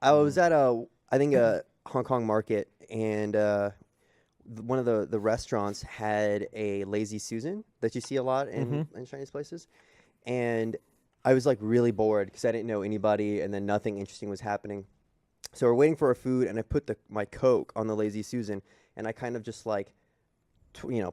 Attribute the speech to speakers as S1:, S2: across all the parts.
S1: I was at a Hong Kong market, and one of the restaurants had a lazy Susan that you see a lot in Chinese places, and I was like really bored because I didn't know anybody, and then nothing interesting was happening. So we're waiting for our food, and I put my Coke on the lazy Susan, and I kind of just like,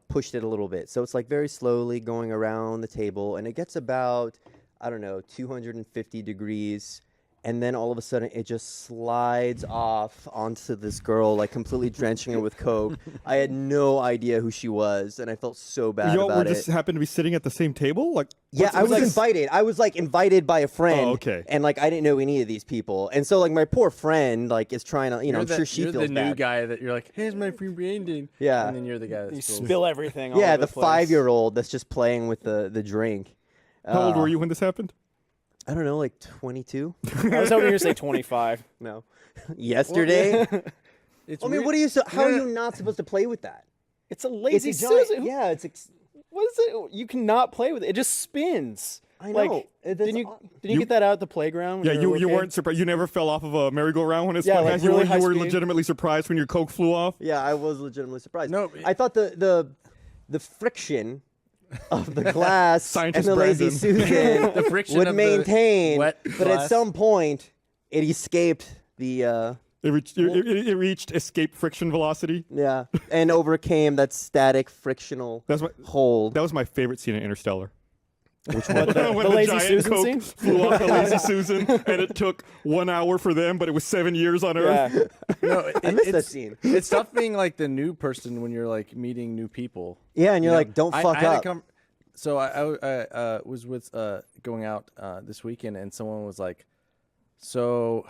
S1: pushed it a little bit. So it's like very slowly going around the table, and it gets about, I don't know, 250 degrees. And then all of a sudden, it just slides off onto this girl, like completely drenching her with Coke. I had no idea who she was, and I felt so bad about it.
S2: Just happened to be sitting at the same table? Like,
S1: yeah, I was invited. I was like invited by a friend.
S2: Oh, okay.
S1: And like I didn't know any of these people, and so like my poor friend like is trying to, I'm sure she feels bad.
S3: You're the new guy that you're like, here's my free Brandon.
S1: Yeah.
S3: And then you're the guy that
S4: you spill everything. All
S1: yeah,
S4: over
S1: the
S4: the place.
S1: 5-year-old that's just playing with the drink.
S2: How old were you when this happened?
S1: I don't know, like 22.
S4: I was hoping you were going to say 25.
S1: No, yesterday.
S3: It's
S1: I mean, what are you? How are you not supposed to play with that?
S4: It's a lazy
S1: It's a giant,
S4: Susan.
S1: yeah, it's.
S4: What is it? You cannot play with it. It just spins.
S1: I know.
S4: Like, didn't you get that out at the playground?
S2: Yeah, you weren't surprised. You never fell off of a merry-go-round when it's
S4: Yeah, like really high
S2: you were
S4: speed.
S2: legitimately surprised when your Coke flew off.
S1: Yeah, I was legitimately surprised.
S3: No,
S1: I thought the friction of the glass and
S2: Scientist
S1: the lazy
S2: Brandon.
S1: Susan
S3: The friction
S1: would
S3: of the
S1: maintain,
S3: wet
S1: but at
S3: glass.
S1: some point it escaped the
S2: It reached escape friction velocity.
S1: yeah, and overcame that static frictional hold.
S2: That was my favorite scene in Interstellar.
S4: What,
S2: When
S4: the lazy
S2: giant
S4: Susan
S2: Coke
S4: scene?
S2: flew off the lazy Susan, and it took 1 hour for them, but it was 7 years on Earth.
S4: Yeah.
S3: No,
S1: I missed that scene.
S3: It's tough being like the new person when you're like meeting new people.
S1: Yeah, and you're
S3: You know,
S1: like, don't
S3: I
S1: fuck
S3: had a
S1: up.
S3: So I was with going out this weekend, and someone was like, "So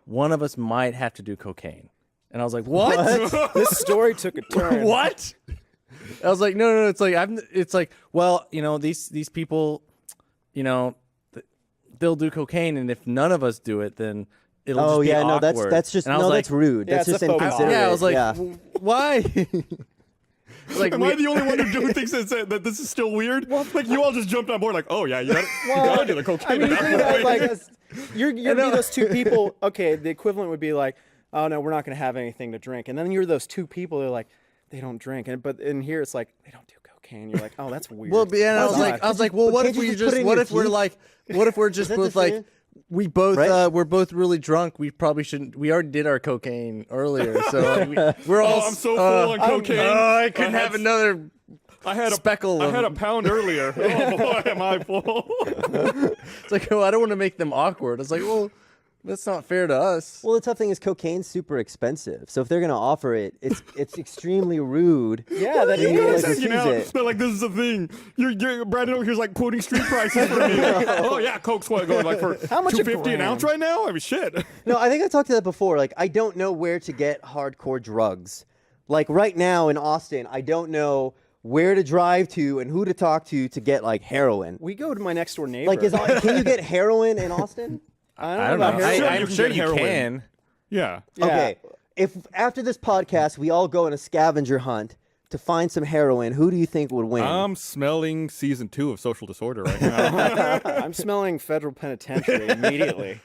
S3: one of us might have to do cocaine," and I was like, "What?
S4: This story took a turn.
S3: What?" I was like, "No. It's like It's like, well, these people, they'll do cocaine, and if none of us do it, then it'll just be awkward."
S1: that's just
S3: And I was like,
S1: that's rude.
S4: Yeah,
S1: That's
S4: it's
S1: just
S4: a faux pas.
S1: inconsiderate.
S3: Yeah, I was like,
S1: yeah.
S3: "Why?" Like,
S2: Am I the only one who thinks that this is still weird? Like, you all just jumped on board like, oh, yeah, you gotta do the cocaine.
S4: I mean,
S2: at
S4: you
S2: that
S4: think
S2: point.
S4: that, like, you're gonna be those two people. Okay, the equivalent would be like, oh no, we're not gonna have anything to drink, and then you're those two people that are like, they don't drink, but in here it's like they don't do cocaine. You're like, oh, that's weird.
S3: Well, yeah, and I was like, well, what if
S1: can't you
S3: we
S1: just put
S3: just,
S1: it in
S3: what
S1: your
S3: if we're
S1: teeth?
S3: like, what if we're just
S1: that
S3: both
S1: the
S3: like,
S1: thing?
S3: we both,
S1: Right?
S3: we're both really drunk. We probably shouldn't. We already did our cocaine earlier, so we're all.
S2: I'm so full on cocaine.
S3: I couldn't have another.
S2: I had
S3: speckle
S2: I
S3: of-
S2: had a pound earlier. Oh boy, am I full?
S3: It's like, oh, I don't want to make them awkward. It's like, well, that's not fair to us.
S1: Well, the tough thing is cocaine's super expensive. So if they're gonna offer it, it's extremely rude.
S4: yeah, that
S1: You
S4: is.
S1: like,
S2: Checking
S1: refuse
S2: out.
S1: it.
S2: They're like, this is a thing. You're Brandon over here's like quoting street prices for me. Oh yeah, Coke's what going like for
S4: How much a
S2: $2.50 an
S4: gram?
S2: ounce right now? I mean, shit.
S1: No, I think I talked to that before. Like, I don't know where to get hardcore drugs. Like right now in Austin, I don't know where to drive to and who to talk to get like heroin.
S4: We go to my next door neighbor.
S1: Like, can you get heroin in Austin?
S4: I
S3: I don't
S4: about
S3: know.
S4: heroin.
S3: I'm
S2: you can
S3: sure
S2: get
S3: you
S2: heroin.
S3: can.
S2: Yeah.
S4: Yeah.
S1: Okay. If after this podcast we all go on a scavenger hunt to find some heroin, who do you think would win?
S2: I'm smelling season 2 of Social Disorder right now.
S4: I'm smelling federal penitentiary immediately.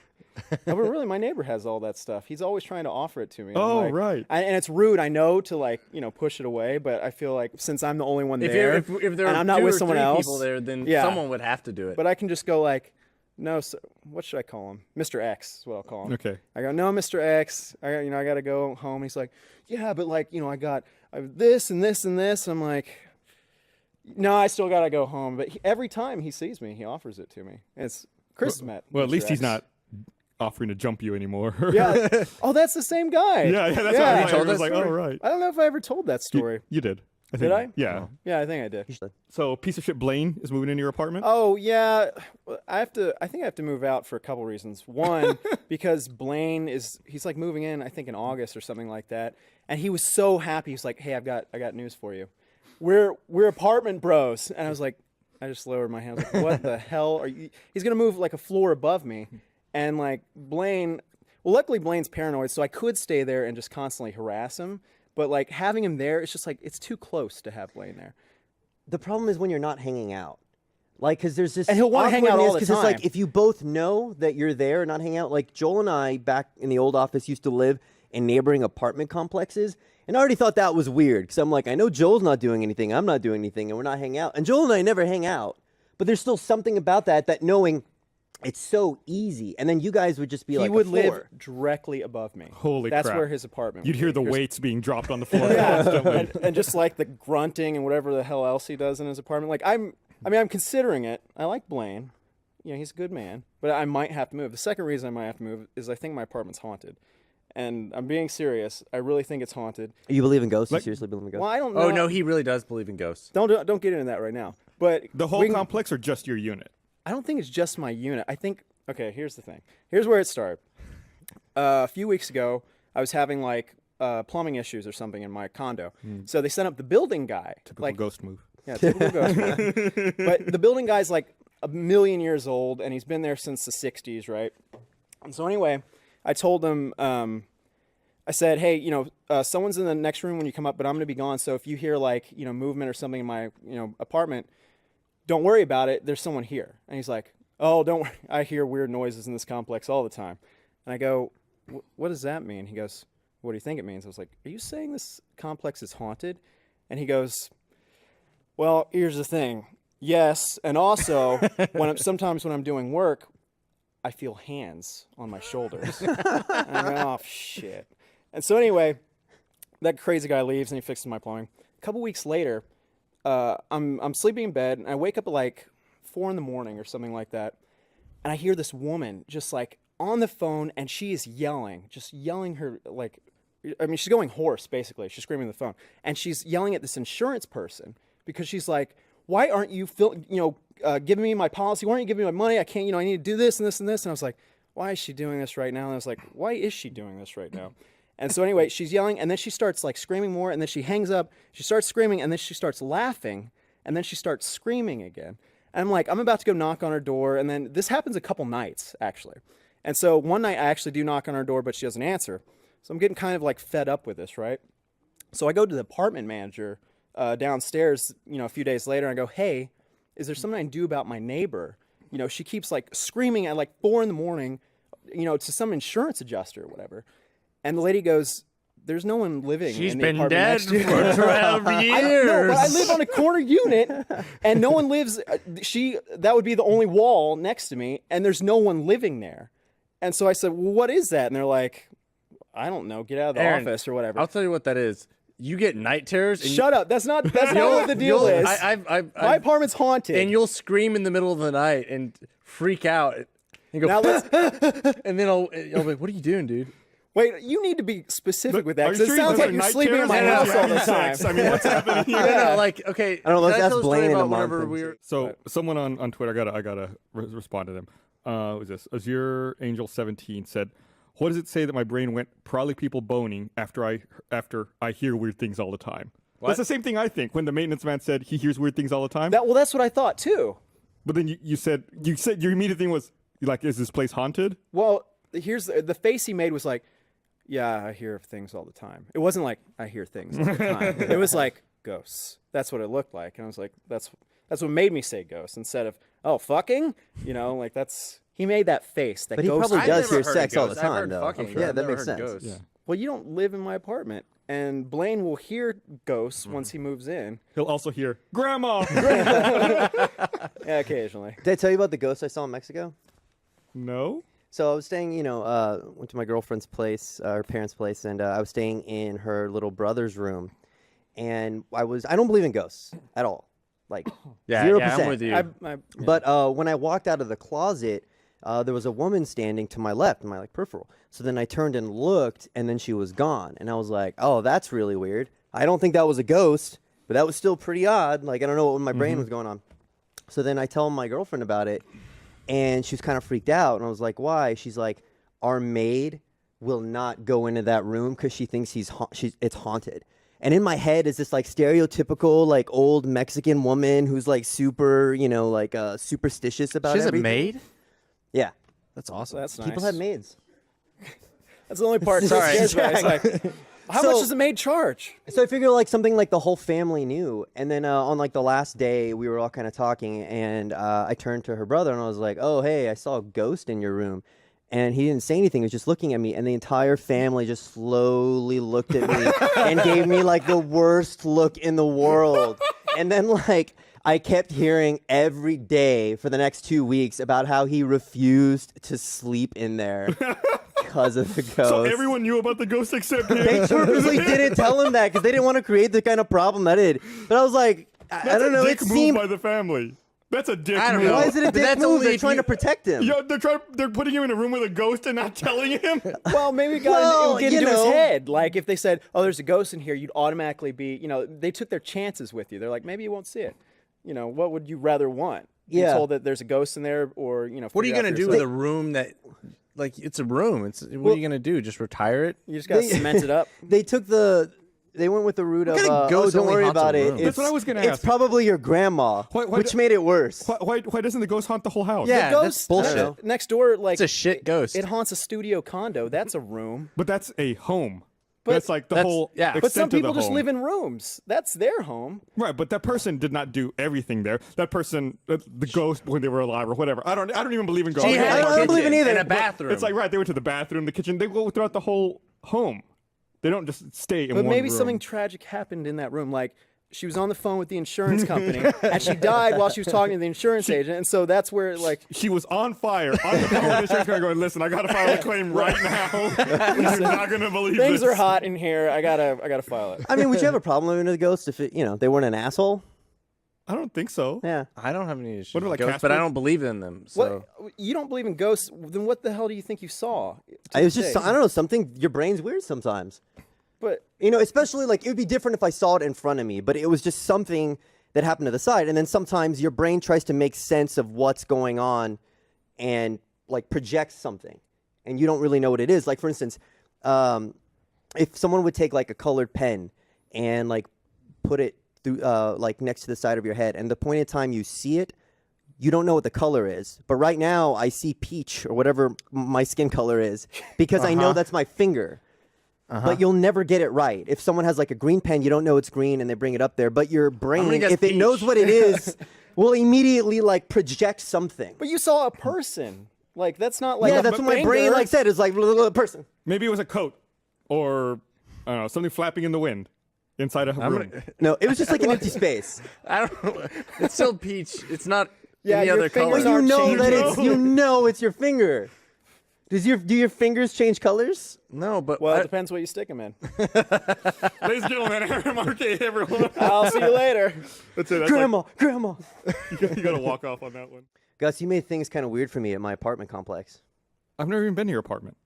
S4: No, but really, my neighbor has all that stuff. He's always trying to offer it to me. And I'm
S2: Oh,
S4: like-
S2: right.
S4: And it's rude, I know, to like push it away. But I feel like since I'm the only one there,
S3: If there
S4: and
S3: are
S4: I'm not
S3: two
S4: with
S3: or
S4: someone
S3: three
S4: else,
S3: people there, then
S4: yeah.
S3: someone would have to do it.
S4: But I can just go like, no, so, what should I call him? Mr. X is what I'll call him.
S2: Okay.
S4: I go, no, Mr. X. I got to go home. He's like, yeah, but like, I got this and this and this. I'm like, no, I still got to go home. But every time he sees me, he offers it to me. And it's Chris has met.
S2: Well, at
S4: Mr.
S2: least he's
S4: X.
S2: not offering to jump you anymore.
S4: Yeah. Oh, that's the same guy.
S2: yeah, that's
S4: Yeah.
S2: what I
S4: You
S3: told
S2: was
S3: that
S2: like, oh,
S3: story?
S2: right.
S4: I don't know if I ever told that story.
S2: You did. I
S4: Did
S2: think.
S4: I?
S2: Yeah.
S4: Yeah, I think I did.
S2: So, piece of shit Blaine is moving into your apartment?
S4: Oh yeah, I think I have to move out for a couple reasons. One, because Blaine he's like moving in, I think in August or something like that, and he was so happy. He's like, "Hey, I got news for you. We're apartment bros." And I was like, I just lowered my hand. I was like, what the hell are you? He's gonna move like a floor above me, and like Blaine. Well, luckily Blaine's paranoid, so I could stay there and just constantly harass him. But like having him there, it's just like it's too close to have Blaine there.
S1: The problem is when you're not hanging out. Like, because there's this
S4: And he'll wanna hang out all the
S1: because it's like
S4: time.
S1: if you both know that you're there and not hanging out. Like Joel and I back in the old office used to live in neighboring apartment complexes, and I already thought that was weird because I'm like, I know Joel's not doing anything, I'm not doing anything, and we're not hanging out. And Joel and I never hang out, but there's still something about that knowing it's so easy. And then you guys would just be
S4: He
S1: like,
S4: would
S1: a
S4: live
S1: floor.
S4: directly above me.
S2: Holy
S4: That's
S2: crap.
S4: where his apartment.
S2: You'd
S4: would
S2: hear
S4: be.
S2: the
S4: There's-
S2: weights being dropped on the floor constantly.
S4: and just like the grunting and whatever the hell else he does in his apartment. Like I'm considering it. I like Blaine. You know, he's a good man, but I might have to move. The second reason I might have to move is I think my apartment's haunted, and I'm being serious. I really think it's haunted.
S1: You believe in ghosts? You seriously believe in ghosts?
S4: Well, I don't know.
S3: Oh no, he really does believe in ghosts.
S4: Don't get into that right now. But
S2: The whole complex or just your unit?
S4: I don't think it's just my unit. I think, okay, here's the thing. Here's where it started. A few weeks ago, I was having like plumbing issues or something in my condo. So they sent up the building guy.
S2: Typical ghost move.
S4: Yeah, typical ghost man. But the building guy's like 1,000,000 years old, and he's been there since the 60s, right? And so anyway, I told him, I said, hey, someone's in the next room when you come up, but I'm going to be gone. So if you hear like, movement or something in my, apartment, don't worry about it. There's someone here. And he's like, oh, don't worry. I hear weird noises in this complex all the time. And I go, what does that mean? He goes, what do you think it means? I was like, are you saying this complex is haunted? And he goes, well, here's the thing. Yes. And also, sometimes when I'm doing work, I feel hands on my shoulders. And I go, oh, shit. And so anyway, that crazy guy leaves and he fixes my plumbing. A couple weeks later, I'm sleeping in bed and I wake up at like 4 a.m. or something like that. And I hear this woman just like on the phone and she is just yelling her like, I mean, she's going hoarse basically. She's screaming on the phone and she's yelling at this insurance person because she's like, why aren't you giving me my policy? Why aren't you giving me my money? I can't, I need to do this and this and this. And I was like, why is she doing this right now? And I was like, why is she doing this right now? And so anyway, she's yelling and then she starts like screaming more and then she hangs up. She starts screaming and then she starts laughing and then she starts screaming again. And I'm like, I'm about to go knock on her door. And then this happens a couple nights actually. And so one night I actually do knock on her door, but she doesn't answer. So I'm getting kind of like fed up with this, right? So I go to the apartment manager downstairs, a few days later, and I go, hey, is there something I can do about my neighbor? She keeps like screaming at like 4 a.m, to some insurance adjuster or whatever. And the lady goes, there's no one living
S3: She's
S4: in the
S3: been
S4: apartment
S3: dead
S4: next to you."
S3: for 12 years.
S4: No, but I live on a corner unit, and no one lives. That would be the only wall next to me, and there's no one living there. And so I said, "Well, what is that?" And they're like, "I don't know. Get out of the
S3: Aaron,
S4: office or whatever."
S3: I'll tell you what that is. You get night terrors. And
S4: Shut up. That's not what the deal is. My apartment's haunted.
S3: And you'll scream in the middle of the night and freak out. And go,
S4: Now let's
S3: and then I'll be like, what are you doing, dude?
S4: wait. You need to be specific with that
S2: Are you
S4: because it
S2: sure
S4: sounds
S2: you
S4: like
S2: have
S4: you're
S2: night
S4: sleeping in my
S2: terrors?
S4: house all the
S2: Yeah,
S4: time.
S2: sex. I mean, what's happening here?
S3: No, like, okay.
S1: I don't know, let's
S3: can
S1: ask
S3: tell a story
S1: Blaine in a
S3: about
S1: month
S3: whenever
S1: and
S3: we
S1: see.
S3: were.
S2: So someone on Twitter, I gotta respond to them. Who's this? Azure Angel 17 said, "What does it say that my brain went probably people boning after I hear weird things all the time?"
S3: What?
S2: That's the same thing I think when the maintenance man said he hears weird things all the time.
S4: That's what I thought too.
S2: But then you said your immediate thing was like, "Is this place haunted?"
S4: Well, here's the face he made was like, yeah, I hear things all the time. It wasn't like I hear things all the time. It was like ghosts. That's what it looked like. And I was like, that's what made me say ghosts instead of, oh, fucking, like that's, he made that face. That
S1: But he
S4: ghost.
S1: probably
S3: I've
S1: does
S3: never
S1: hear
S3: heard
S1: sex
S3: of
S1: all the
S3: ghosts. I've
S1: time,
S3: heard
S1: though.
S3: fucking,
S1: I'm
S3: but
S1: Yeah,
S3: I've
S1: that
S3: never
S1: makes
S3: heard
S1: sense.
S3: ghosts.
S2: Yeah.
S4: Well, you don't live in my apartment. And Blaine will hear ghosts
S1: Mm-hmm.
S4: once he moves in.
S2: He'll also hear grandma.
S4: Yeah, occasionally.
S1: Did I tell you about the ghost I saw in Mexico?
S2: No.
S1: So I was staying, went to my girlfriend's place, her parents' place, and I was staying in her little brother's room. And I don't believe in ghosts at all. Like,
S3: Yeah,
S1: 0%.
S3: yeah, I'm with you.
S1: But when I walked out of the closet, there was a woman standing to my left, in my peripheral. So then I turned and looked, and then she was gone. And I was like, oh, that's really weird. I don't think that was a ghost, but that was still pretty odd. Like, I don't know what in my brain was going on. So then I tell my girlfriend about it, and she was kind of freaked out. And I was like, why? She's like, our maid will not go into that room because she thinks it's haunted. And in my head is this stereotypical old Mexican woman who's super, superstitious about
S3: She's
S1: everything.
S3: a maid?
S1: Yeah.
S3: That's awesome.
S4: That's nice.
S1: People have maids.
S4: That's the only part.
S3: Sorry.
S4: It's like, How much does the maid charge?
S1: So I figure like something like the whole family knew. And then on like the last day, we were all kind of talking, and I turned to her brother and I was like, "Oh, hey, I saw a ghost in your room." And he didn't say anything. He was just looking at me, and the entire family just slowly looked at me and gave me like the worst look in the world. And then like I kept hearing every day for the next 2 weeks about how he refused to sleep in there because of the ghost.
S2: So everyone knew about the ghost except him.
S1: They purposely didn't tell him that because they didn't want to create the kind of problem that it. But I was like, I don't know.
S2: Dick
S1: It
S2: move
S1: seemed.
S2: by the family. That's a dick
S3: I don't
S2: move.
S3: know.
S1: Why is it a
S3: But
S1: dick
S3: that's
S1: move?
S3: only
S1: They're
S3: if
S1: trying
S3: you-
S1: to protect him.
S2: Yeah, they're putting him in a room with a ghost and not telling him.
S4: Well, maybe it got
S1: Well,
S4: it would get
S1: you
S4: into his
S1: know.
S4: head. Like if they said, "Oh, there's a ghost in here," you'd automatically be, they took their chances with you. They're like, maybe you won't see it. What would you rather want? Be
S1: Yeah.
S4: told that there's a ghost in there, or
S3: What are you
S4: figure out
S3: gonna
S4: for
S3: do
S4: yourself.
S3: with a room that, like, it's a room? What are you gonna do? Just retire it?
S4: You just gotta cement it up.
S1: They went with the route of,
S3: kind of ghost
S1: don't
S3: only
S1: worry
S3: haunts a
S1: about it.
S3: room?
S2: That's what I was gonna
S1: It's
S2: ask.
S1: probably your grandma,
S2: Why
S1: which made it worse.
S2: Why doesn't the ghost haunt the whole house?
S3: Yeah,
S4: The
S3: that's
S4: ghost
S3: bullshit.
S4: next door, like
S3: It's a shit ghost.
S4: it haunts a studio condo. That's a room.
S2: But that's a home.
S4: But
S2: that's like the
S3: that's-
S2: whole
S3: yeah.
S2: extent
S3: But
S4: But some
S2: of the
S4: people just
S2: home.
S4: live in rooms. That's their home.
S2: Right, but that person did not do everything there. That person, the ghost when they were alive or whatever. I don't even believe in ghosts.
S3: She had
S1: I don't
S3: a
S1: believe in
S3: kitchen
S1: either,
S3: and a
S1: but
S3: bathroom.
S2: It's like right, they went to the bathroom, the kitchen. They go throughout the whole home. They don't just stay in
S4: But
S2: one
S4: maybe
S2: room.
S4: something tragic happened in that room. Like she was on the phone with the insurance company and she died while she was talking to the insurance agent. And so that's where like
S2: She was on fire on the phone with the insurance company going, "Listen, I got to file a claim right now. You're not gonna believe
S4: things
S2: this."
S4: are hot in here. I gotta file it.
S1: I mean, would you have a problem living with a ghost if they weren't an asshole?
S2: I don't think so.
S1: Yeah.
S3: I don't have any issues
S2: What about,
S3: with
S2: like,
S3: ghosts, but I
S2: Casper?
S3: don't believe in them. So
S4: What you don't believe in ghosts? Then what the hell do you think you saw? to
S1: It was
S4: this
S1: just,
S4: day?
S1: I don't know, something, your brain's weird sometimes.
S4: But
S1: Especially like it would be different if I saw it in front of me, but it was just something that happened to the side. And then sometimes your brain tries to make sense of what's going on and like projects something and you don't really know what it is. Like for instance, if someone would take like a colored pen and like put it through like next to the side of your head, and the point in time you see it, you don't know what the color is. But right now I see peach or whatever my skin color is because I know that's my finger. But you'll never get it right. If someone has like a green pen, you don't know it's green and they bring it up there. But your brain,
S3: guess
S1: if it knows
S3: peach.
S1: what it is, will immediately like project something.
S4: but you saw a person. Like that's not like
S1: Yeah,
S4: a
S1: that's what my brain
S4: finger.
S1: like said. It's like person.
S2: Maybe it was a coat or I don't know, something flapping in the wind inside a room.
S1: No, it was just like an empty space.
S3: I don't know. It's still peach. It's not
S4: Yeah,
S3: any
S4: your
S3: other
S4: fingers
S3: color.
S1: But you
S4: aren't
S1: know that
S4: changing.
S1: it's your finger. Do your fingers change colors?
S3: No, but
S4: Well, it depends what you stick them in.
S2: Ladies and gentlemen, Marquis, everyone.
S4: I'll see you later.
S2: That's it. That's
S1: Grandma.
S2: Like, you got to walk off on that one.
S1: Gus, you made things kind of weird for me at my apartment complex.
S2: I've never even been to your apartment.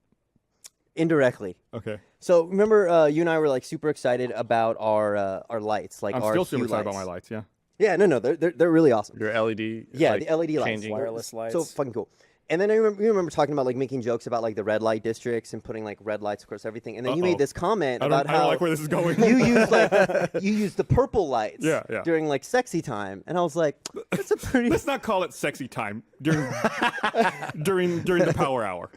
S1: Indirectly.
S2: Okay.
S1: So remember, you and I were like super excited about our lights, like
S2: I'm
S1: our
S2: still super
S1: hue
S2: excited
S1: lights.
S2: about my lights, yeah.
S1: Yeah, no, they're really awesome.
S3: your LED.
S1: Yeah,
S3: like,
S1: the LED lights,
S3: changing.
S4: Wireless lights.
S1: so fucking cool. And then you remember talking about like making jokes about like the red light districts and putting like red lights across everything. And then you
S2: Uh-oh.
S1: made this comment
S2: I
S1: about
S2: don't
S1: how
S2: like where this is going.
S1: you use the purple lights
S2: Yeah, yeah.
S1: during like sexy time. And I was like, that's a pretty
S2: Let's not call it sexy time during during the power hour.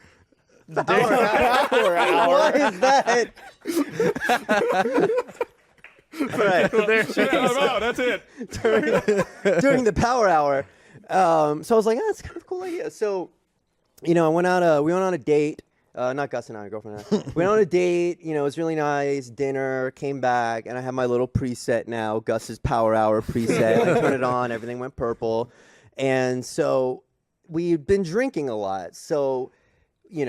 S1: What is that? All right.
S2: Yeah, I'm out. That's it.
S1: During the power hour. So I was like, that's kind of a cool idea. So, we went on a date. Not Gus and I, our girlfriend and I. We went on a date. It was really nice. Dinner, came back, and I have my little preset now, Gus's power hour preset. I turned it on. Everything went purple. And so we'd been drinking a lot. So, we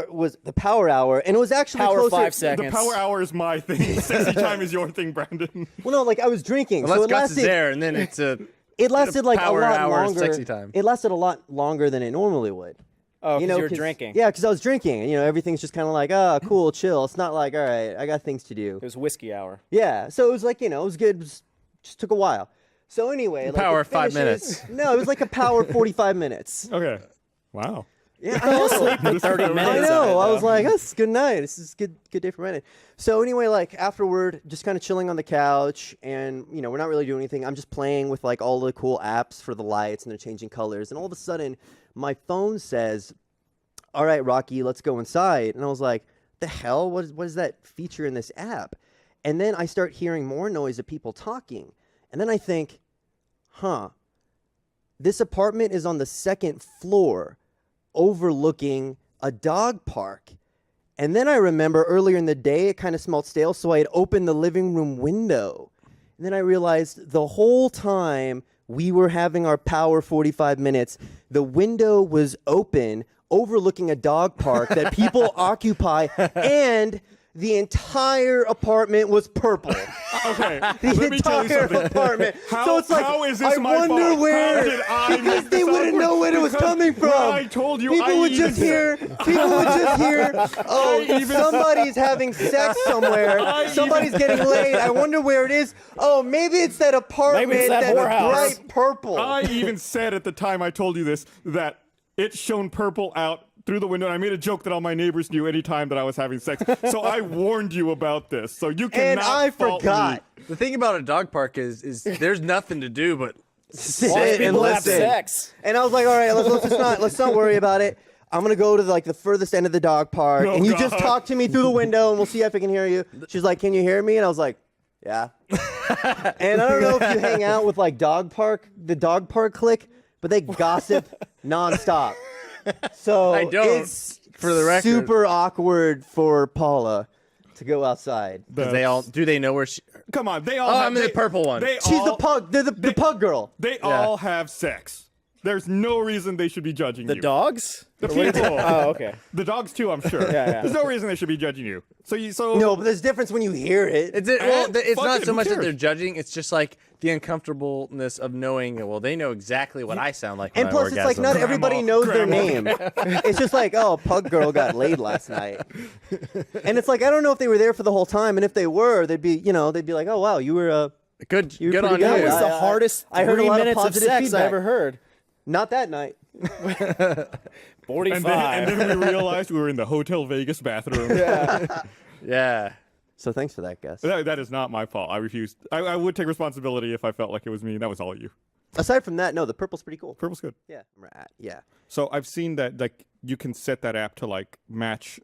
S1: was the power hour, and it was actually
S4: Power
S1: closer.
S4: 5 seconds.
S2: The power hour is my thing. Sexy time is your thing, Brandon.
S1: Well, no, like I was drinking.
S3: Unless
S1: so it
S3: Gus is
S1: lasted.
S3: there, and then it's a.
S1: It lasted like a
S3: power
S1: lot
S3: hour
S1: longer.
S3: sexy time.
S1: It lasted a lot longer than it normally would.
S4: Oh, because you were
S1: 'cause-
S4: drinking.
S1: Yeah, because I was drinking. And, everything's just kind of like, cool, chill. It's not like, all right, I got things to do.
S4: It was whiskey hour.
S1: Yeah, so it was like, it was good. It just took a while. So anyway, like,
S3: Power
S1: it
S3: 5
S1: finishes-
S3: minutes.
S1: No, it was like a power 45 minutes.
S2: Okay. Wow.
S1: Yeah,
S4: I fell asleep for 30
S2: I
S1: I
S4: minutes. of it,
S1: know. I was
S4: though.
S1: like, that's a good night. This is good day for Brandon. So anyway, like afterward, just kind of chilling on the couch, and we're not really doing anything. I'm just playing with like all the cool apps for the lights, and they're changing colors. And all of a sudden, my phone says, "All right, Rocky, let's go inside." And I was like, the hell? What is that feature in this app? And then I start hearing more noise of people talking. And then I think, this apartment is on the 2nd floor overlooking a dog park. And then I remember earlier in the day, it kind of smelled stale, so I had opened the living room window. And then I realized the whole time we were having our power 45 minutes, the window was open, overlooking a dog park that people occupy, and the entire apartment was purple.
S2: Okay,
S1: The
S2: let me tell you
S1: entire
S2: something.
S1: apartment.
S2: How,
S1: So it's like,
S2: how is this
S1: I
S2: my
S1: wonder
S2: fault?
S1: where,
S2: How did I
S1: because
S2: make
S1: they
S2: this
S1: wouldn't
S2: awkward?
S1: know where it was
S2: Because
S1: coming from.
S2: when I told you,
S1: People
S2: I
S1: would
S2: even
S1: just hear, oh, somebody's having sex somewhere. Somebody's getting laid. I wonder where it is. Oh, maybe it's that apartment
S4: Maybe it's that
S1: that's
S4: whorehouse.
S1: bright purple.
S2: I even said at the time I told you this that it shone purple out through the window. And I made a joke that all my neighbors knew any time that I was having sex. So I warned you about this. So you cannot
S1: And I
S2: fault
S1: forgot.
S2: me.
S3: The thing about a dog park is there's nothing to do but
S1: Sit
S4: Watch
S1: and
S4: people have
S1: listen.
S4: sex.
S1: And I was like, all right, let's not worry about it. I'm gonna go to the furthest end of the dog park,
S2: Oh,
S1: and you
S2: God.
S1: just talk to me through the window, and we'll see if I can hear you. She's like, can you hear me? And I was like, yeah. And I don't know if you hang out with the dog park clique, but they gossip nonstop. So
S3: I don't,
S1: it's
S3: for the record.
S1: super awkward for Paula to go outside.
S3: because they know where she.
S2: Come on, they all.
S3: Oh,
S2: have,
S3: I'm in the purple one.
S1: She's the pug. The pug girl.
S2: They all have sex. There's no reason they should be judging
S4: The
S2: you.
S4: dogs?
S2: The
S4: Or what is it?
S2: people.
S4: Oh, okay.
S2: The dogs too, I'm sure.
S4: Yeah.
S2: There's no reason they should be judging you. So
S1: No, but there's a difference when you hear it.
S3: It's
S2: fuck
S3: not
S2: it,
S3: so
S2: who
S3: much that
S2: cares?
S3: they're judging. It's just like the uncomfortableness of knowing. Well, they know exactly what I sound like. When
S1: And plus,
S3: I
S1: it's like
S3: orgasm.
S1: not everybody knows their
S2: Grandma.
S1: name. It's just like, oh, pug girl got laid last night. And it's like, I don't know if they were there for the whole time. And if they were, they'd be like, oh, wow, you were
S3: Good.
S1: You're
S3: Good
S1: pretty
S3: on
S1: good.
S4: That
S3: you.
S4: was the
S1: I-
S4: hardest
S1: I heard a
S4: 3
S1: lot of
S4: minutes of
S1: positive
S4: sex I
S1: feedback.
S4: ever heard.
S1: not that night.
S4: 45.
S2: and then we realized we were in the Hotel Vegas bathroom.
S3: Yeah.
S1: So thanks for that, Gus.
S2: That is not my fault. I refused. I would take responsibility if I felt like it was me. That was all you.
S1: Aside from that, no, the purple's pretty cool.
S2: Purple's good.
S1: Yeah. Yeah.
S2: So I've seen that you can set that app to match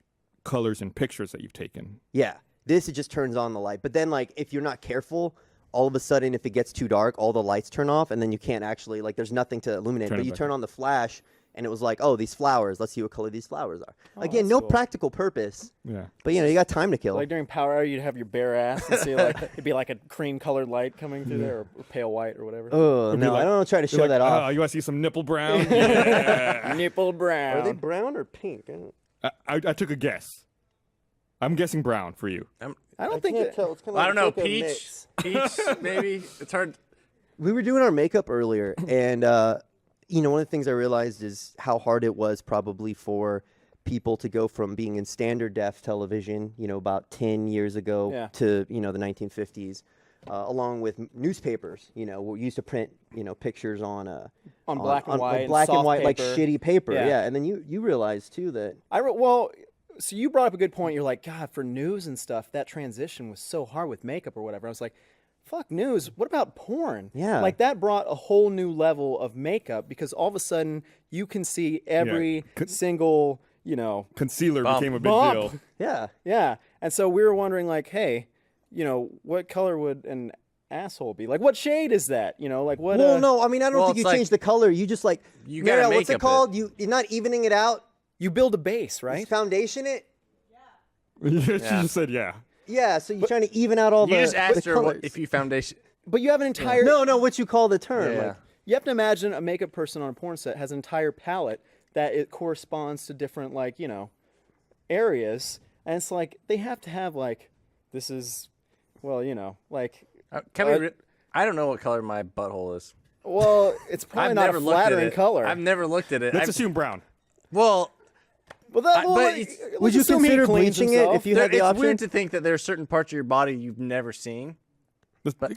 S2: colors and pictures that you've taken.
S1: Yeah. This, it just turns on the light. But then, if you're not careful, all of a sudden, if it gets too dark, all the lights turn off, and then you can't actually, there's nothing to illuminate.
S2: Turn
S1: But
S2: it
S1: you
S2: back
S1: turn
S2: on.
S1: on the flash, and it was like, oh, these flowers. Let's see what color these flowers are. Again,
S4: that's
S1: no
S4: cool.
S1: practical purpose.
S2: Yeah.
S1: But, you got time to kill.
S4: Like during power hour, you'd have your bare ass and see it'd be like a cream colored light coming through there, or pale white or whatever.
S1: Oh, no,
S2: like-
S1: I don't try to show that off.
S2: You want to see some nipple brown? Yeah.
S4: Nipple brown.
S1: Are they brown or pink?
S2: I took a guess. I'm guessing brown for you.
S4: I don't think that,
S1: tell. It's kind
S3: I don't know. Peach, maybe. It's hard.
S1: We were doing our makeup earlier, and one of the things I realized is how hard it was probably for people to go from being in standard def television, about 10 years ago,
S4: Yeah.
S1: to the 1950s, along with newspapers. We used to print pictures on
S4: black and white, and
S1: black and
S4: soft
S1: white, like
S4: paper.
S1: shitty paper.
S4: Yeah.
S1: Yeah, and then you realize too that
S4: so you brought up a good point. You're like, God, for news and stuff, that transition was so hard with makeup or whatever. I was like, fuck news. What about porn?
S1: Yeah.
S4: Like that brought a whole new level of makeup because all of a sudden you can see every single,
S2: Concealer
S3: Bump.
S2: became a big
S4: Bump.
S2: deal.
S1: yeah.
S4: Yeah. And so we were wondering like, hey, what color would an asshole be? Like what shade is that? Like what
S1: Well, no, I mean I don't
S3: well,
S1: think you
S3: it's like-
S1: change the color. You just
S3: You gotta
S1: what's
S3: make
S1: it
S3: up
S1: called? You're not evening it out.
S4: you build a base, right?
S1: Just foundation it.
S2: She just said yeah.
S1: Yeah, so you're trying to even out all
S3: You
S1: the
S3: just asked
S1: the
S3: her
S1: colors.
S3: if you foundation.
S4: But you have an entire
S1: No, what you call the term.
S3: Yeah.
S1: Like,
S4: You have to imagine a makeup person on a porn set has an entire palette that it corresponds to different areas, and it's like they have to have this is
S3: I don't know what color my butthole is.
S4: it's probably not a
S3: looked at
S4: flattering
S3: it.
S4: color.
S3: I've never looked at it.
S2: Let's assume brown.
S3: Well,
S4: well, that, well,
S3: but
S4: like,
S3: it's-
S4: let's
S1: would you
S4: assume he
S1: consider
S4: cleans
S1: bleaching it
S4: himself.
S1: if you had the
S3: it's
S1: option?
S3: weird to think that there are certain parts of your body you've never seen.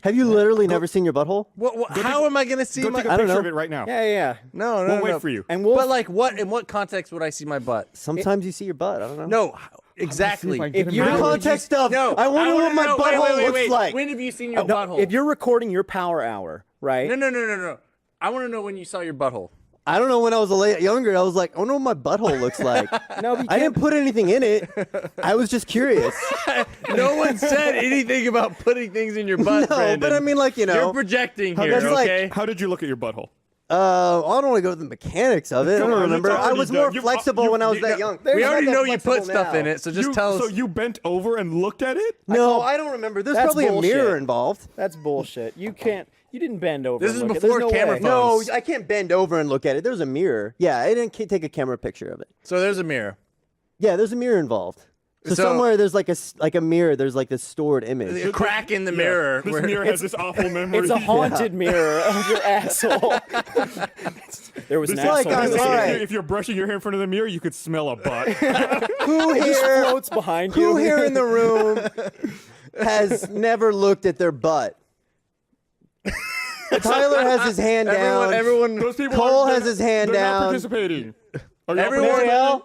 S1: Have you literally never seen your butthole?
S3: How am I going to see
S2: Go
S3: my?
S2: take a
S1: I don't
S2: picture
S1: know.
S2: of it right now.
S4: Yeah.
S3: No,
S2: We'll wait for you.
S4: And we'll
S3: But what? In what context would I see my butt?
S1: Sometimes you see your butt. I don't know.
S3: No, exactly.
S2: if I can
S4: If
S2: get
S4: you're
S2: him
S1: The
S2: out.
S1: context of
S3: No,
S1: I wonder
S3: wanna
S1: what my
S3: know-
S1: butthole
S3: wait,
S1: looks like.
S3: When have you seen your
S4: no,
S3: butthole?
S4: if you're recording your power hour, right?
S3: No. I want to know when you saw your butthole.
S1: I don't know, when I was younger, I was like, I wonder what my butthole looks like.
S4: No, but you
S1: I didn't put anything in it. I was just curious.
S3: No one said anything about putting things in your butt,
S1: No,
S3: Brandon.
S1: but I mean, like, you know.
S3: You're projecting here,
S1: that's like-
S3: okay?
S2: How did you look at your butthole?
S1: I don't want to go to the mechanics of it. I
S2: Come
S1: don't
S2: on,
S1: remember.
S2: it's
S1: I
S2: already
S1: was
S2: done.
S1: more
S2: You-
S1: flexible
S2: you-
S1: when I was
S2: you-
S1: that young.
S3: We
S1: It's
S3: already
S1: not that
S3: know you put
S1: flexible
S3: stuff
S1: now.
S3: in it, so just tell us.
S2: So you bent over and looked at it?
S1: No, I don't remember. There's
S4: That's
S1: probably
S4: bullshit.
S1: a mirror involved.
S4: That's bullshit. You didn't bend over.
S3: This
S4: and
S3: is
S4: look at it.
S3: before
S4: There's no
S3: camera
S4: way.
S3: phones.
S1: No, I can't bend over and look at it. There's a mirror. Yeah, I didn't take a camera picture of it.
S3: So there's a mirror.
S1: Yeah, there's a mirror involved. So
S3: So-
S1: somewhere there's like a mirror. There's like this stored image.
S3: A crack in the mirror.
S2: This
S3: where-
S2: mirror has this awful memory.
S4: It's a haunted mirror of your asshole. There was an
S2: This is
S1: like
S4: asshole.
S1: I'm
S4: in this
S1: all
S4: mirror.
S1: right.
S2: If you're brushing your hair in front of the mirror, you could smell a butt.
S1: Who
S4: It just
S1: here?
S4: floats behind you.
S1: Who here in the room has never looked at their butt? Tyler has his hand down.
S3: everyone,
S2: Those people
S1: Cole
S2: they're-
S1: has his hand
S2: they're
S1: down.
S2: not participating. Are you not
S3: Everyone-
S2: participating?
S1: Marielle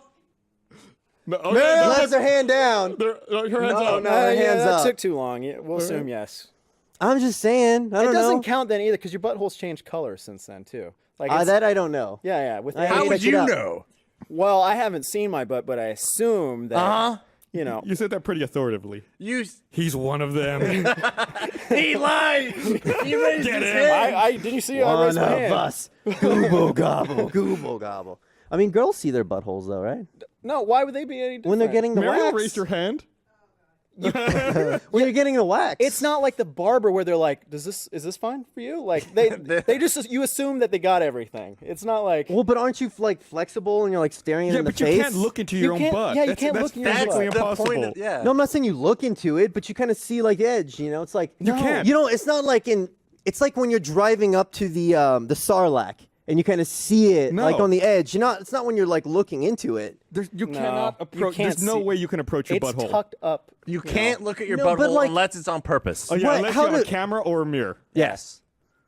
S2: No, okay,
S1: has her hand down.
S2: her hands
S1: No,
S2: up.
S1: no. Our
S4: yeah,
S1: hands
S4: that
S1: up.
S4: took too long. Yeah, we'll assume yes.
S1: I'm just saying. I
S4: It
S1: don't
S4: doesn't
S1: know.
S4: count then either because your butthole's changed color since then too. Like it's-
S1: That I don't know.
S4: yeah. With
S1: I
S3: how
S1: check
S3: would
S1: it
S3: you
S1: out.
S3: know?
S4: well, I haven't seen my butt, but I assume that you know.
S2: You said that pretty authoritatively.
S3: You,
S2: He's one of them.
S3: he lied. He raised
S2: Get
S3: his
S2: him.
S3: hand.
S4: I didn't you see? I
S1: One
S4: raised my
S1: of
S4: hand.
S1: us. Google gobble. Google gobble. I mean, girls see their buttholes though, right?
S4: No, why would they be any different?
S1: When they're getting the
S2: Mariel
S1: wax.
S2: raised her hand.
S1: When you're getting the wax.
S4: It's not like the barber where they're like, is this fine for you? Like they just you assume that they got everything. It's not like
S1: Well, but aren't you like flexible and you're like staring it
S2: Yeah,
S1: in the
S2: but you
S1: face?
S2: can't look into
S4: You
S2: your own
S4: can't-
S2: butt.
S4: yeah, you
S2: That's-
S4: can't
S2: that's
S4: look in your
S2: physically
S4: butt.
S3: The
S2: impossible.
S3: point of, yeah.
S1: No, I'm not saying you look into it, but you kind of see like the edge. You know, it's like
S2: You can't.
S1: You know, it's not like It's like when you're driving up to the Sarlacc and you kind of see it
S2: No.
S1: like on the edge. You're not. It's not when you're like looking into it.
S2: You
S4: No,
S2: cannot
S4: you
S2: approach.
S4: can't
S2: There's no
S4: see-
S2: way you can approach your
S4: it's
S2: butthole.
S4: tucked up.
S3: You can't look at your
S1: No, but
S3: butthole
S1: like-
S3: unless it's on purpose.
S2: Oh yeah,
S1: What?
S2: unless
S1: How
S2: you have a
S1: do-
S2: camera or a mirror.
S3: Yes.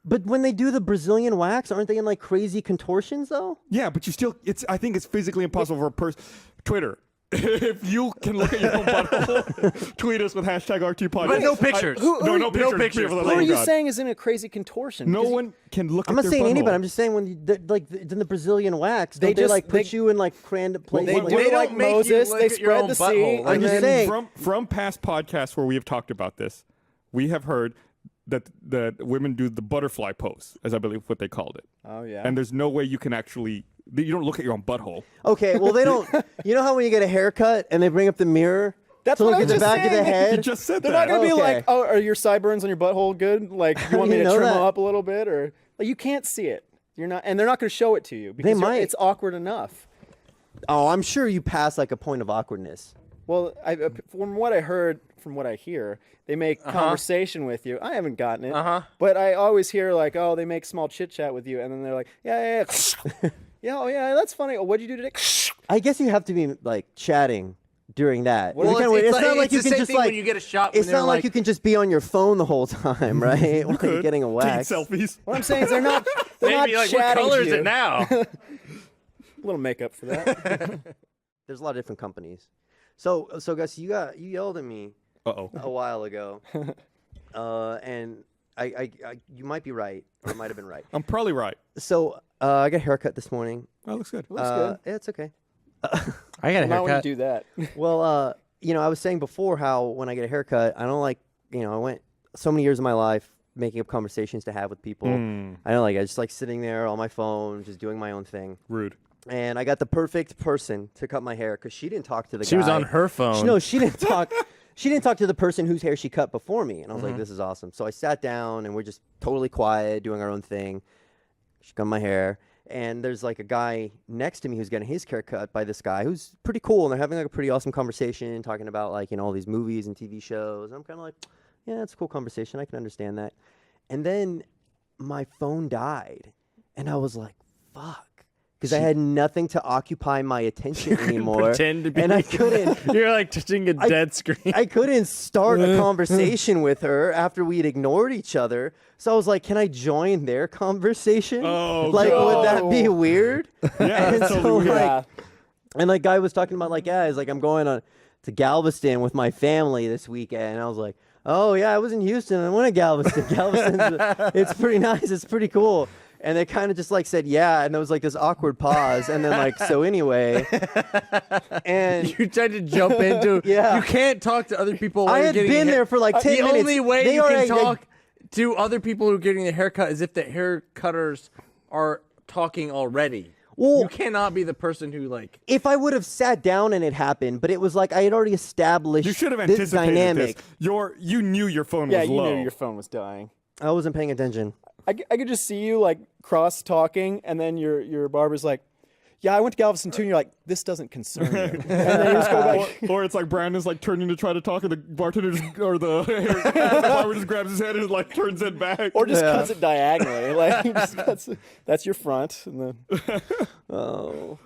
S1: But when they do the Brazilian wax, aren't they in like crazy contortions though?
S2: Yeah, but you still. I think it's physically impossible for a person. Twitter. If you can look at your own butthole, tweet us with hashtag RT podcast.
S3: But no pictures.
S2: No pictures.
S3: No
S2: For the
S3: pictures.
S2: love
S4: Who are
S2: of
S4: you
S2: God.
S4: saying is in a crazy contortion?
S2: No
S4: Because
S2: one can look
S1: I'm
S2: at
S1: not
S2: their
S1: saying
S2: butthole.
S1: anybody. I'm just saying when in the Brazilian wax,
S4: They
S1: don't they
S4: just-
S1: like put
S4: they-
S1: you in like random places.
S4: They
S1: like-
S4: do
S3: They
S4: it
S3: don't
S4: like
S3: make you
S4: Moses.
S3: look
S4: They
S3: at your
S4: spread
S3: own
S4: the
S3: butthole.
S4: sea.
S1: I'm
S4: and
S1: just
S4: then-
S1: saying.
S2: From past podcasts where we have talked about this, we have heard that women do the butterfly pose, as I believe what they called it.
S4: Oh yeah.
S2: And there's no way you can actually. You don't look at your own butthole.
S1: Okay, well they don't. You know how when you get a haircut and they bring up the mirror
S4: That's
S1: to
S4: what
S1: look
S4: I
S1: at
S4: was
S1: the
S4: just
S1: back of the
S4: saying.
S1: head?
S2: You just said
S4: They're
S2: that.
S4: not gonna be
S1: Okay.
S4: like, oh, are your sideburns on your butthole good? Like, you want me
S1: You
S4: to
S1: know
S4: trim
S1: that.
S4: them up a little bit, or like, you can't see it. You're not, and they're not gonna show it to you because
S1: might.
S4: it's awkward enough.
S1: Oh, I'm sure you pass like a point of awkwardness.
S4: Well, from what I heard, from what I hear, they make conversation with you. I haven't gotten it, but I always hear like, oh, they make small chit chat with you, and then they're like, yeah, yeah, oh yeah, that's funny. Oh, what'd you do today?
S1: I guess you have to be like chatting during that.
S3: Well,
S1: You kinda wait.
S3: it's
S1: not like
S3: it's
S1: you
S3: the
S1: can
S3: same
S1: just
S3: thing
S1: like
S3: when you get a shot.
S1: It's
S3: when
S1: not
S3: they're
S1: like you can just be on your phone the whole time, right? While you're
S2: Could.
S1: getting a
S2: Taking
S1: wax.
S2: selfies.
S4: What I'm saying is they're not
S3: maybe like what
S4: chatting
S3: color
S4: to
S3: is
S4: you.
S3: it now?
S4: A little makeup for that.
S1: There's a lot of different companies. So guys, you yelled at me
S2: Uh-oh.
S1: a while ago, and I you might be right, or it might have been right.
S2: I'm probably right.
S1: So I got a haircut this morning.
S2: That looks good.
S4: Looks good.
S1: Yeah, it's okay.
S3: I got a
S4: Not when you do that.
S1: Well, I was saying before how when I get a haircut, I don't like, I went so many years of my life making up conversations to have with people. I don't like it. I just like sitting there on my phone, just doing my own thing.
S2: Rude.
S1: And I got the perfect person to cut my hair because she didn't talk to the guy.
S3: She was on her phone.
S1: No, she didn't talk. She didn't talk to the person whose hair she cut before me. And I was like, this is awesome. So I sat down and we're just totally quiet, doing our own thing. She cut my hair. And there's like a guy next to me who's getting his hair cut by this guy who's pretty cool. And they're having like a pretty awesome conversation, talking about like, all these movies and TV shows. And I'm kind of like, yeah, that's a cool conversation. I can understand that. And then my phone died. And I was like, fuck. Because I had nothing to occupy my attention anymore.
S3: Pretend to be.
S1: And I couldn't.
S3: You're like touching a dead screen.
S1: I couldn't start a conversation with her after we'd ignored each other. So I was like, can I join their conversation?
S2: Oh,
S1: like, would that be
S4: no.
S1: weird?
S2: Yeah,
S1: And
S2: that's
S1: so,
S2: totally weird.
S1: like, and like, guy was talking about like, yeah, he's like, I'm going to Galveston with my family this weekend. And I was like, oh yeah, I was in Houston. I went to Galveston. Galveston's, it's pretty nice. It's pretty cool. And they kind of just like said, yeah. And there was like this awkward pause. And then like, so anyway. And
S3: You tried to jump into.
S1: Yeah.
S3: You can't talk to other people. While
S1: I
S3: you're
S1: had
S3: getting
S1: been there for like 10
S3: the
S1: minutes.
S3: only way
S1: They
S3: you
S1: are
S3: can
S1: like-
S3: talk to other people who are getting the haircut is if the hair cutters are talking already.
S1: Well-
S3: you cannot be the person who like.
S1: if I would have sat down and it happened, but it was like I had already established
S2: You should have
S1: this
S2: anticipated
S1: dynamic.
S2: this. You knew your phone
S4: Yeah,
S2: was
S4: you
S2: low.
S4: knew your phone was dying.
S1: I wasn't paying attention.
S4: I could just see you like cross talking, and then your barber's like, "Yeah, I went to Galveston too." And you're like, "This doesn't concern you." And then you just go back.
S2: or it's like Brandon's like turning to try to talk, and the bartender just, or the barber just grabs his head and like turns it back.
S4: Or just cuts it diagonally. Like, he just cuts it. That's your front, and then
S1: Oh.